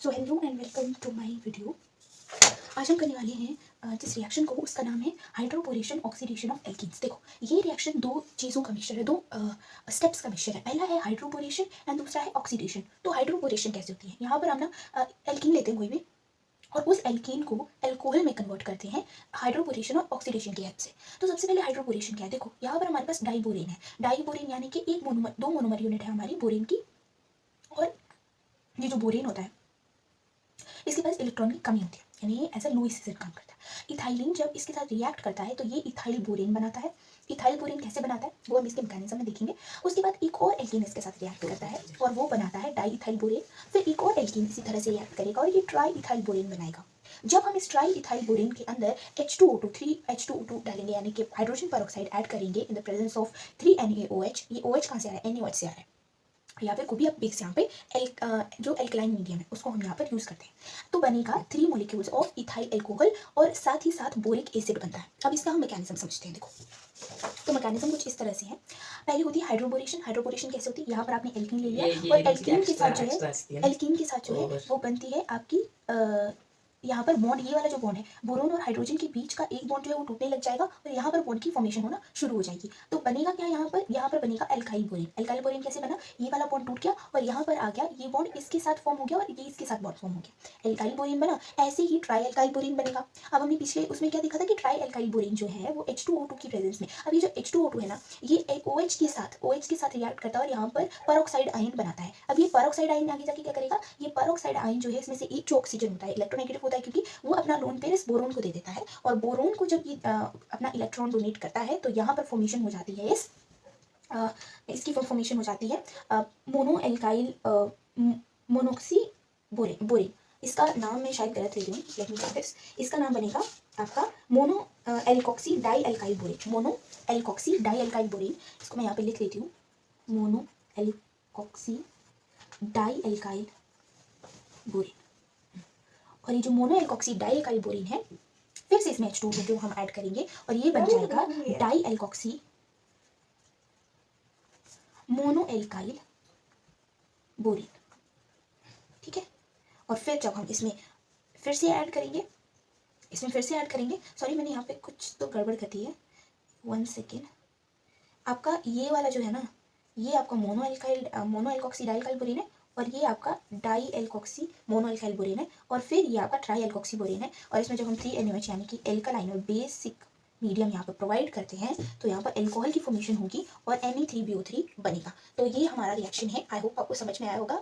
So hello and welcome to my video. आज हम करने वाले हैं जिस रिएक्शन को, उसका नाम है हाइड्रोपोरेशन ऑक्सीडेशन ऑफ एल्कीन्स। देखो, ये रिएक्शन दो चीज़ों का मिक्सचर है, दो स्टेप्स का मिक्सचर है। पहला है हाइड्रोपोरेशन एंड दूसरा है ऑक्सीडेशन। तो हाइड्रोपोरेशन कैसे होती है? यहाँ पर हम ना एल्कीन लेते हैं कोई भी, और उस एल्कीन को एल्कोहल में कन्वर्ट करते हैं हाइड्रोपोरेशन और ऑक्सीडेशन की हेल्प से। तो सबसे पहले हाइड्रोपोरेशन क्या है? देखो, यहाँ पर हमारे पास डाइबोरेन है। डाइबोरेन यानी कि एक मोनोमर, दो मोनोमर यूनिट है हमारी बोरेन की, और ये जो बोरेन होता है इसके पास इलेक्ट्रॉन की कमी होती है, यानी ये एज अ लुईस एसिड काम करता है। इथाइलिन जब इसके साथ रिएक्ट करता है तो ये इथाइल बोरेन बनाता है। इथाइल बोरेन कैसे बनाता है वो हम इसके मैकेनिज्म में देखेंगे। उसके बाद एक और एल्कीन इसके साथ रिएक्ट करता है और वो बनाता है डाई इथाइल बोरेन। फिर एक और एल्कीन इसी तरह से रिएक्ट करेगा और ये ट्राई इथाइल बोरेन बनाएगा। जब हम इस ट्राई इथाइल बोरेन के अंदर H2O2 3H2O2 डालेंगे, यानी कि हाइड्रोजन पेरोक्साइड ऐड करेंगे in the presence of 3NaOH। ये OH कहाँ से आ रहा है? NaOH से आ रहा है। या फिर कोई भी बेस, यहाँ पे जो एल्कलाइन मीडियम है उसको हम यहाँ पर यूज़ करते हैं। तो बनेगा 3 मॉलिक्यूल्स ऑफ इथाइल एल्कोहल और साथ ही साथ बोरिक एसिड बनता है। अब इसका हम मैकेनिज्म समझते हैं। देखो, तो मैकेनिज्म कुछ इस तरह से है। पहले होती है हाइड्रोपोरेशन। हाइड्रोपोरेशन कैसे होती है? यहाँ पर आपने एल्कीन ले लिया और एल्कीन के साथ जो है वो बनती है आपकी यहाँ पर बॉन्ड, ये वाला जो बॉन्ड है बोरोन और हाइड्रोजन के बीच का, एक बॉन्ड जो है वो टूटने लग जाएगा और यहाँ पर बॉन्ड की फॉर्मेशन होना शुरू हो जाएगी। तो बनेगा क्या यहाँ पर बनेगा एल्काइल बोरेन। एल्काइल बोरेन कैसे बना? ये वाला बॉन्ड टूट गया और यहाँ पर आ गया, ये बॉन्ड इसके साथ फॉर्म हो गया और ये इसके साथ बॉन्ड फॉर्म हो गया, एल्काइल बोरेन बना। ऐसे ही ट्राई एल्काइल बोरेन बनेगा। अब हमने पिछले उसमें क्या देखा था कि ट्राई एल्काइल बोरेन जो है वो H2O2 की प्रेजेंस में, अब ये जो H2O2 है ना, ये OH के साथ रिएक्ट करता है और यहाँ पर पेरोक्साइड आयन बनाता है। अब ये पेरोक्साइड आयन आगे जाके क्या करेगा? ये पेरोक्साइड आयन जो है इसमें से एक जो ऑक्सीजन होता है इलेक्ट्रोनेगेटिव होता है, क्योंकि वो अपना लोन पेयर इस बोरोन को दे देता है, और बोरोन को जब ये अपना इलेक्ट्रॉन डोनेट करता है तो यहाँ पर फॉर्मेशन हो जाती है इसकी फॉर्मेशन हो जाती है मोनो एल्काइल मोनोक्सी बोरेन। इसका नाम मैं शायद गलत ले रही हूँ, लेट मी दिस। इसका नाम बनेगा आपका mono alkoxy di alkyl borane. Mono alkoxy di alkyl borane, इसको मैं यहाँ पे लिख लेती हूँ, mono alkoxy di alkyl borane. और ये जो mono alkoxy di alkyl borane है, फिर से इसमें H2 जो हम ऐड करेंगे और ये बन जाएगा di alkoxy mono alkyl borane. ठीक है, और फिर जब हम इसमें फिर से ऐड करेंगे, सॉरी मैंने यहाँ पे कुछ तो गड़बड़ कर दी है, 1 सेकेंड। आपका ये वाला जो है ना, ये आपका mono alkoxy di alkyl borane है, और ये आपका di alkoxy mono alkyl borane है, और फिर ये आपका ट्राई एल्कोक्सी बोरेन है। और इसमें जब हम 3NaOH यानी कि एल्कालाइन और बेसिक मीडियम यहाँ पर प्रोवाइड करते हैं तो यहाँ पर एल्कोहल की फॉर्मेशन होगी और Na3BO3 बनेगा। तो ये हमारा रिएक्शन है। आई होप आपको समझ में आया होगा।